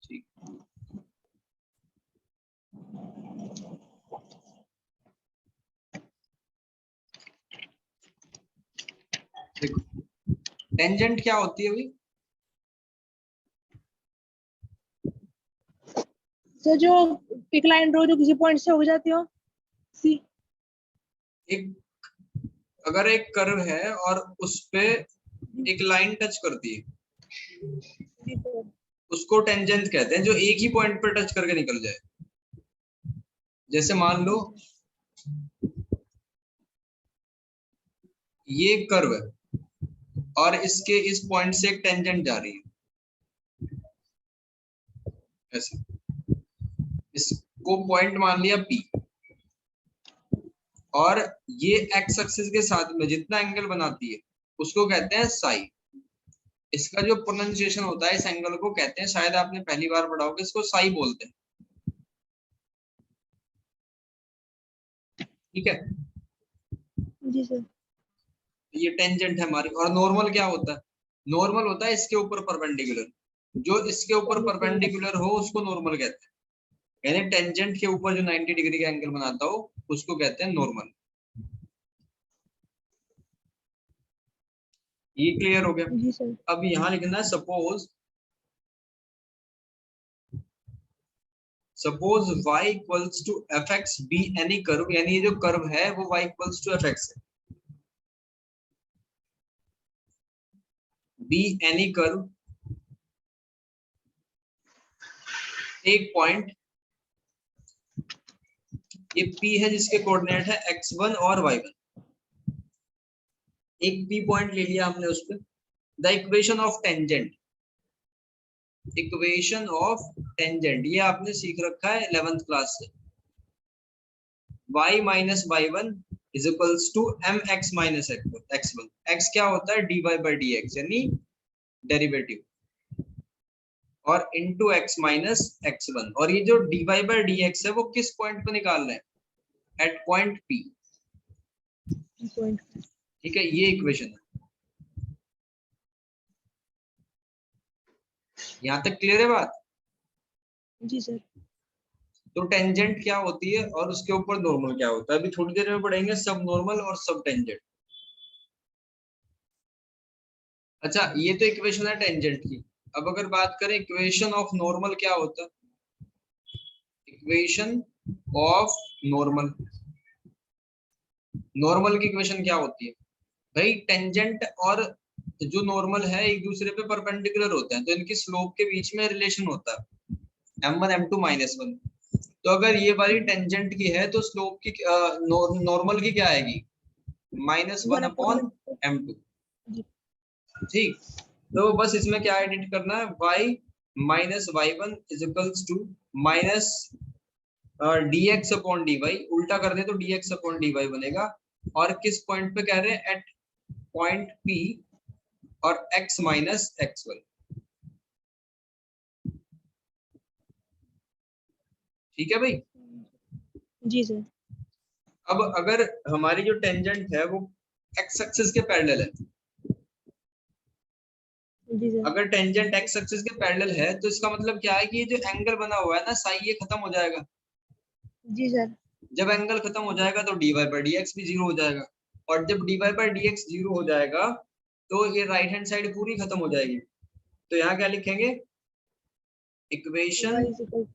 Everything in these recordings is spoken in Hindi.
ठीक, देखो टेंजेंट क्या होती है अभी? तो जो एक लाइन ड्रॉ जो किसी पॉइंट से हो जाती हो सी। एक अगर एक कर्व है और उस पे एक लाइन टच करती है, उसको टेंजेंट कहते हैं, जो एक ही पॉइंट पर टच करके निकल जाए। जैसे मान लो ये कर्व है और इसके इस पॉइंट से एक टेंजेंट जा रही है, ऐसे इसको पॉइंट मान लिया P, और ये एक्स एक्सिस के साथ में जितना एंगल बनाती है उसको कहते हैं साई। इसका जो प्रोनाउंसिएशन होता है इस एंगल को कहते हैं, शायद आपने पहली बार पढ़ा होगा, इसको साई बोलते हैं। ठीक है, जी सर। ये टेंजेंट है हमारी। और नॉर्मल क्या होता है? नॉर्मल होता है इसके ऊपर परपेंडिकुलर, जो इसके ऊपर परपेंडिकुलर हो उसको नॉर्मल कहते हैं। यानी टेंजेंट के ऊपर जो 90 डिग्री का एंगल बनाता हो उसको कहते हैं नॉर्मल। ये क्लियर हो गया? जी सर। अब यहाँ लिखना है suppose y equals to f x be any curve, यानी ये जो कर्व है वो y equals to f x है, बी एनी कर्व, एक पॉइंट ये P है जिसके कोऑर्डिनेट है x1 और y1। एक P पॉइंट ले लिया हमने उस पर। The equation of tangent, equation of tangent ये आपने सीख रखा है 11th क्लास से। y minus y1 is equals to mx minus x1। x क्या होता है? dy बाई dx, यानी डेरिवेटिव, और इनटू x माइनस x1। और ये जो dy बाई dx है वो किस पॉइंट पे निकाल रहे हैं? At point P। ठीक है, ये इक्वेशन है। यहाँ तक क्लियर है बात? जी सर। तो टेंजेंट क्या होती है और उसके ऊपर नॉर्मल क्या होता है, अभी थोड़ी देर में पढ़ेंगे सब नॉर्मल और सब टेंजेंट। अच्छा, ये तो इक्वेशन है टेंजेंट की। अब अगर बात करें इक्वेशन ऑफ नॉर्मल क्या होता है? इक्वेशन ऑफ नॉर्मल, नॉर्मल की इक्वेशन क्या होती है भाई? टेंजेंट और जो नॉर्मल है एक दूसरे पे परपेंडिकुलर होते हैं, तो इनकी स्लोप के बीच में रिलेशन होता है m1 m2 -1। तो अगर ये वाली टेंजेंट की है तो स्लोप की नॉर्मल की क्या आएगी? -1 अपॉन m2। ठीक, तो बस इसमें क्या एडिट करना है? y minus y1 is equals to minus dx upon dy, उल्टा कर दे तो dx अपॉन dy बनेगा। और किस पॉइंट पे कह रहे हैं? एट पॉइंट P, और x माइनस x1। ठीक है भाई? जी सर। अब अगर हमारी जो टेंजेंट है वो x एक्सिस के पैरेलल है, जी सर। अगर टेंजेंट x एक्सिस के पैरेलल है तो इसका मतलब क्या है कि ये जो एंगल बना हुआ है ना साई, ये खत्म हो जाएगा। जी सर। जब एंगल खत्म हो जाएगा तो dy बाई dx भी जीरो हो जाएगा, और जब dy बाई dx जीरो हो जाएगा तो ये राइट हैंड साइड पूरी खत्म हो जाएगी। तो यहाँ क्या लिखेंगे? Equation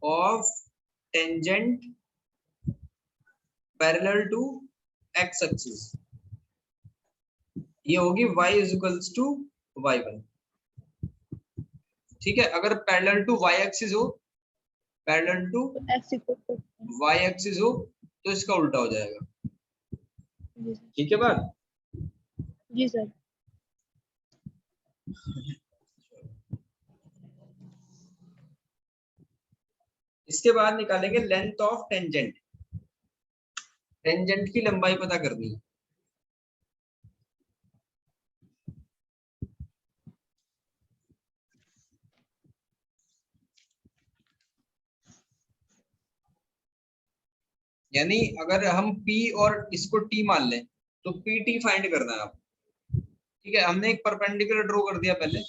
of tangent parallel to x axis, ये होगी y is equals to y1। ठीक है, अगर पैरेलल टू y एक्सिस हो, पैरेलल टू y एक्सिस हो तो इसका उल्टा हो जाएगा। ठीक है बात? जी सर। इसके बाद निकालेंगे लेंथ ऑफ टेंजेंट। टेंजेंट की लंबाई पता करनी है। यानी अगर हम P और इसको T मान लें तो PT फाइंड करना है आप। ठीक है, हमने एक परपेंडिकुलर ड्रॉ कर दिया पहले,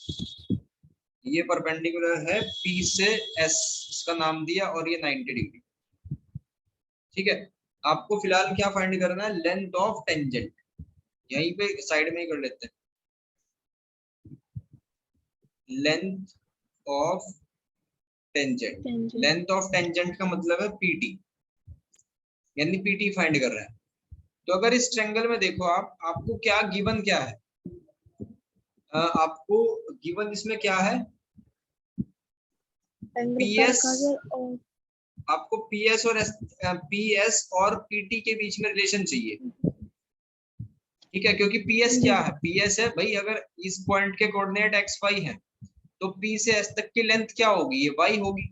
ये परपेंडिकुलर है P से S, इसका नाम दिया, और ये 90 डिग्री। ठीक है, आपको फिलहाल क्या फाइंड करना है, लेंथ ऑफ टेंजेंट। यहीं पे साइड में ही कर लेते हैं, length of tangent. Tangent. Length of tangent का मतलब है PT, यानी PT फाइंड कर रहे हैं। तो अगर इस ट्रायंगल में देखो आप, आपको क्या गिवन क्या है, आपको गिवन इसमें क्या है, एंगल PS, और आपको PS और PS और PT के बीच में रिलेशन चाहिए। ठीक है, क्योंकि PS क्या है, PS है भाई, अगर इस पॉइंट के कोऑर्डिनेट XY है तो P से S तक की लेंथ क्या होगी, ये Y होगी।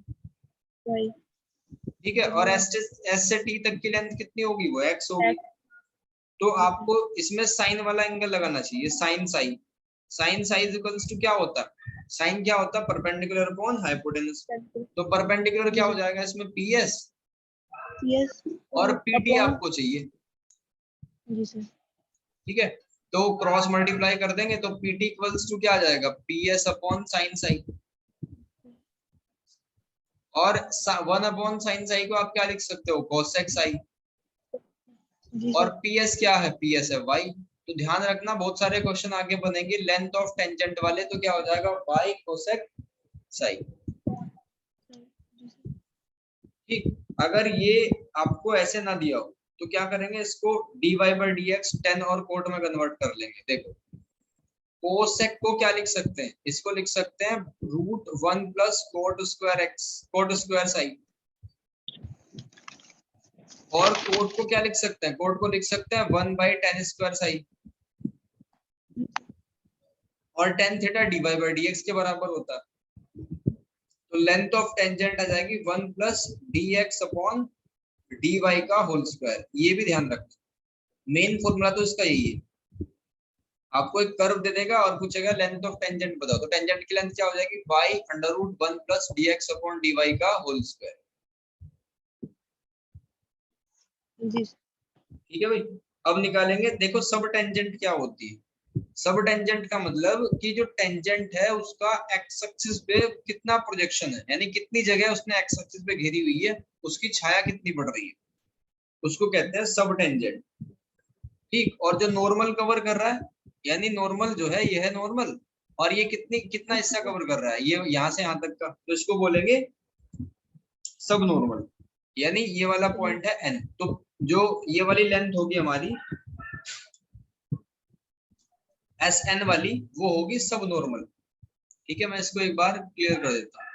वाई। ठीक है, और S से T तक की लेंथ कितनी होगी, वो X होगी। तो आपको इसमें साइन वाला एंगल लगाना चाहिए, sine psi. Sine psi equals to क्या होता है, साइन क्या होता है, परपेंडिकुलर अपॉन हाइपोटेनस। तो परपेंडिकुलर क्या हो जाएगा इसमें, PS, यस और PT अपॉन। आपको चाहिए। जी सर। ठीक है, तो क्रॉस मल्टीप्लाई कर देंगे तो PT इक्वल्स टू क्या आ जाएगा, PS अपॉन साइन साई। और 1 अपॉन साइन साई को आप क्या लिख सकते हो, कोसेक साई। जी और सर। PS क्या है, PS है Y। तो ध्यान रखना, बहुत सारे क्वेश्चन आगे बनेंगे लेंथ ऑफ टेंजेंट वाले, तो क्या हो जाएगा, Y कोसेक साई। ठीक, अगर ये आपको ऐसे ना दिया हो तो क्या करेंगे, इसको dy/dx tan और कोट में कन्वर्ट कर लेंगे। देखो, कोसेक को क्या लिख सकते हैं, इसको लिख सकते हैं √1 plus coat square x, coat square Sai. और कोट को क्या लिख सकते हैं, कोट को लिख सकते हैं 1/tan स्क्वायर साई। और tan थीटा dy/dx के बराबर होता है। तो लेंथ ऑफ टेंजेंट आ जाएगी 1 प्लस dx अपॉन dy का होल स्क्वायर। ये भी ध्यान रखना, मेन फॉर्मूला तो इसका यही है। आपको एक कर्व दे देगा और पूछेगा लेंथ ऑफ टेंजेंट बताओ, तो टेंजेंट की लेंथ क्या हो जाएगी, y√1 plus dx upon dy का होल स्क्वायर। जी। ठीक है भाई, अब निकालेंगे। देखो सब टेंजेंट क्या होती है, सब टेंजेंट का मतलब कि जो टेंजेंट है उसका एक्स एक्सिस पे कितना प्रोजेक्शन है, यानी कितनी जगह उसने एक्स एक्सिस पे घेरी हुई है, उसकी छाया कितनी पड़ रही है, उसको कहते हैं सब टेंजेंट। ठीक, और जो नॉर्मल कवर कर रहा है, यानी नॉर्मल जो है, ये है नॉर्मल, और ये कितना हिस्सा कवर कर रहा है, ये यहाँ से यहाँ तक का, तो इसको बोलेंगे सब नॉर्मल। यानी ये वाला पॉइंट है N, तो जो ये वाली लेंथ होगी हमारी SN वाली, वो होगी सब नॉर्मल। ठीक है, मैं इसको एक बार क्लियर कर देता हूँ।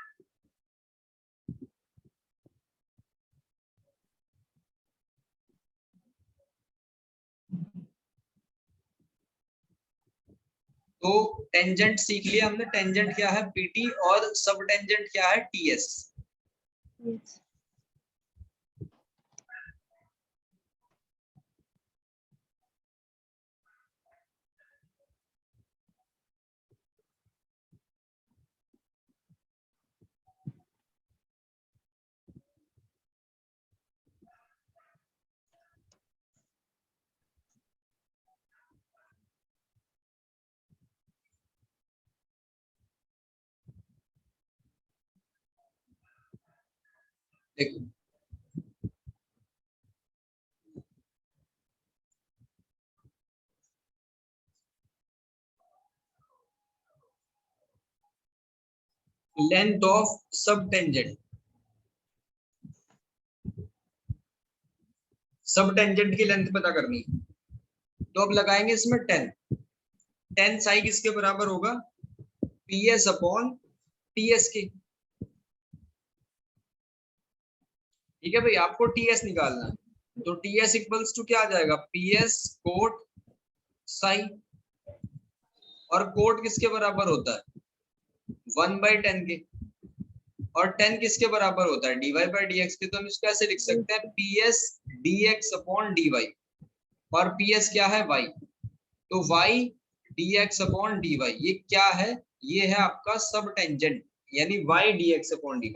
तो टेंजेंट सीख लिया हमने, टेंजेंट क्या है PT, और सब टेंजेंट क्या है TS। यस। देखो, लेंथ ऑफ सब टेंजेंट, सब टेंजेंट की लेंथ पता करनी है, तो अब लगाएंगे इसमें 10। 10 साई किसके बराबर होगा, PS अपॉन TS के। ठीक है भाई, आपको TS निकालना है, तो TS इक्वल्स टू क्या आ जाएगा, PS कोट साई। और कोट किसके बराबर होता है, 1/10 के। और 10 किसके बराबर होता है, dy/dx के। तो हम इसको ऐसे लिख सकते हैं PS dx अपॉन dy, और PS क्या है, y। तो y dx अपॉन dy, ये क्या है, ये है आपका सब टेंजेंट, यानी y dx अपॉन dy।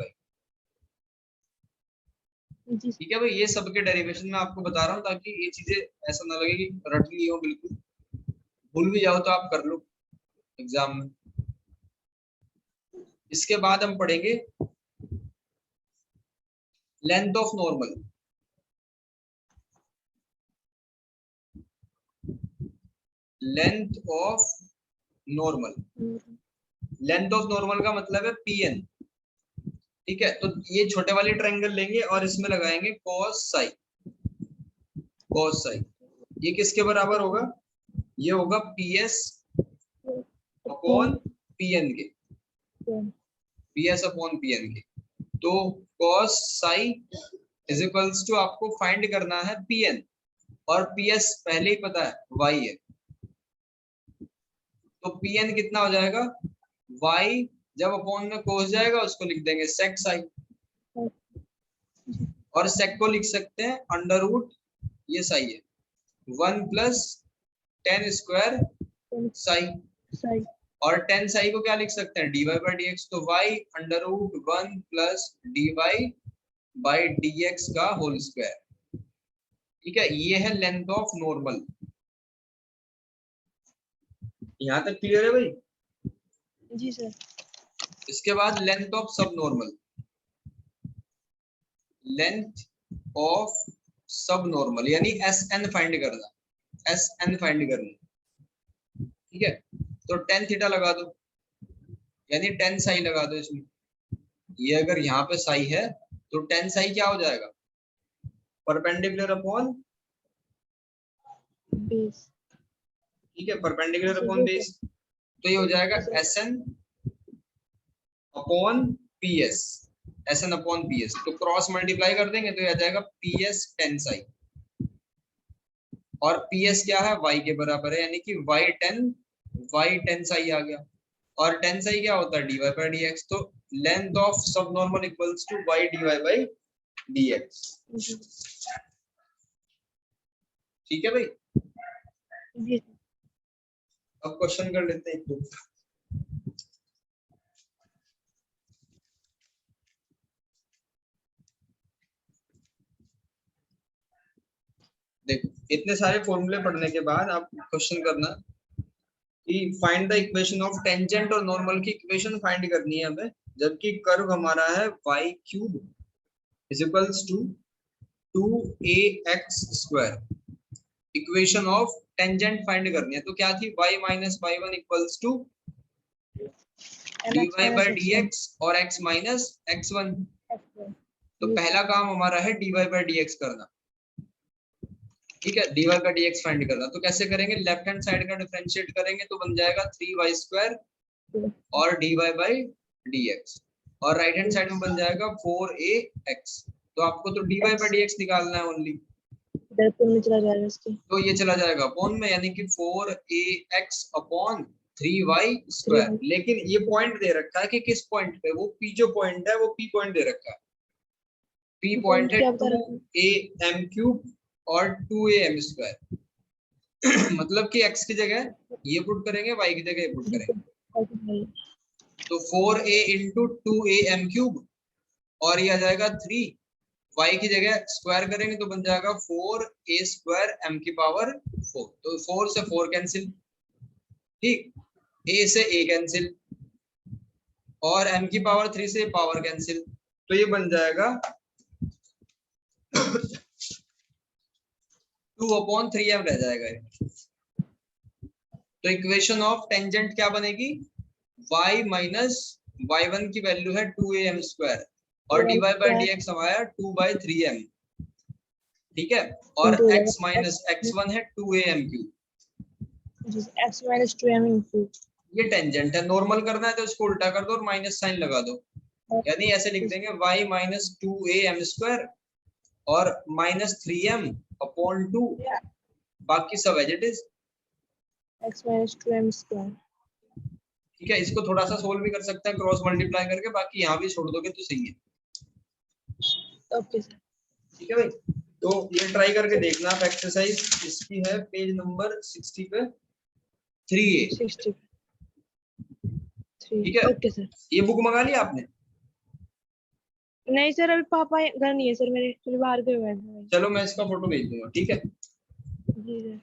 जी। ठीक है भाई, ये सबके डेरिवेशन में आपको बता रहा हूँ, ताकि ये चीजें ऐसा ना लगे कि रट ली हो बिल्कुल, भूल भी जाओ तो आप कर लो एग्जाम में। इसके बाद हम पढ़ेंगे length of normal. Length of normal, length of normal का मतलब है पीएन। ठीक है, तो ये छोटे वाले ट्रायंगल लेंगे और इसमें लगाएंगे cos साई। cos साई ये किसके बराबर होगा? ये होगा PS अपॉन PN के, PS अपॉन PN के। तो cos psi is equals to आपको फाइंड करना है PN, और PS पहले ही पता है Y है, तो PN कितना हो जाएगा? Y जब अपॉन में cos जाएगा उसको लिख देंगे sec साई, और sec को लिख सकते हैं अंडर रूट, ये साई है 1 प्लस tan स्क्वायर साई, और tan साई को क्या लिख सकते हैं? dy बाई dx, तो y under root 1 plus dy by dx का होल स्क्वायर। ठीक है, ये है लेंथ ऑफ नॉर्मल। यहां तक क्लियर है भाई? जी सर। इसके बाद length of sub normal. Length of sub normal यानी SN फाइंड करना, SN फाइंड करना। ठीक है, तो tan थीटा लगा दो, यानी tan साई लगा दो इसमें। ये अगर यहाँ पे साई है तो tan साई क्या हो जाएगा? Perpendicular upon base. ठीक है, परपेंडिकुलर अपॉन बेस, तो ये हो जाएगा SN upon PS, SN upon PS। तो क्रॉस मल्टीप्लाई कर देंगे तो ये आ जाएगा PS tan साई, और PS क्या है? Y के बराबर है, यानी कि y tan साई आ गया। और tan साई क्या होता है? dy by dx। तो length of sub normal equals to y dy by dx। ठीक है भाई? जी। अब क्वेश्चन कर लेते हैं एक दो। देखो, इतने सारे फॉर्मूले पढ़ने के बाद आप क्वेश्चन करना कि find the equation of tangent और नॉर्मल की इक्वेशन फाइंड करनी है हमें, जबकि कर्व हमारा है y cube is equals to 2ax square. Equation of tangent find करनी है, तो क्या थी? y minus y1 equals to dy by dx और x माइनस x1। तो पहला काम हमारा है dy बाई dx करना। ठीक है, dy बाई dx फाइंड करना, तो कैसे करेंगे? लेफ्ट हैंड साइड का डिफरेंशिएट करेंगे तो बन जाएगा 3y स्क्वायर और dy बाई dx, और राइट हैंड साइड में बन जाएगा 4ax। तो आपको तो dy बाई dx निकालना है ओनली, में चला जाएगा इसके, तो ये चला जाएगा अपॉन में, यानी कि 4ax अपॉन 3y स्क्वायर। लेकिन ये पॉइंट दे रखा है कि किस पॉइंट पे? वो p जो पॉइंट है वो p पॉइंट दे रखा है। p पॉइंट है 2am क्यूब और 2am स्क्वायर। मतलब कि x की जगह ये पुट करेंगे, y की जगह ये पुट करेंगे, तो 4a इंटू 2am क्यूब, और ये आ जाएगा 3, y की जगह स्क्वायर करेंगे तो बन जाएगा 4a स्क्वायर m की पावर 4। तो 4 से 4 कैंसिल, ठीक, a से a कैंसिल, और m की पावर 3 से पावर कैंसिल, तो ये बन जाएगा 2/3m रह जाएगा। तो इक्वेशन ऑफ टेंजेंट क्या बनेगी? y माइनस y1 की वैल्यू है 2am स्क्वायर, और dy बाई dx हमारा 2/3m। ठीक है, और x माइनस x1 है 2am cube, x minus 2m into, ये टेंजेंट है। नॉर्मल करना है तो इसको उल्टा कर दो और माइनस साइन लगा दो, यानी ऐसे लिख देंगे y माइनस 2am स्क्वायर और माइनस 3m अपॉन 2, बाकी सब as it is x minus 2m square. ठीक है, इसको थोड़ा सा सोल्व भी कर सकते हैं क्रॉस मल्टीप्लाई करके, बाकी यहाँ भी छोड़ दोगे तो सही है। Okay sir. ठीक है भाई, तो ये ट्राई करके देखना आप। एक्सरसाइज इसकी है पेज नंबर 60 पे 3A। 60 ठीक है, ओके सर। ये बुक मंगा लिया आपने? नहीं सर, अभी पापा घर नहीं है सर, मेरे बाहर गए हुए हैं। चलो मैं इसका फोटो भेज दूंगा। ठीक है जी सर।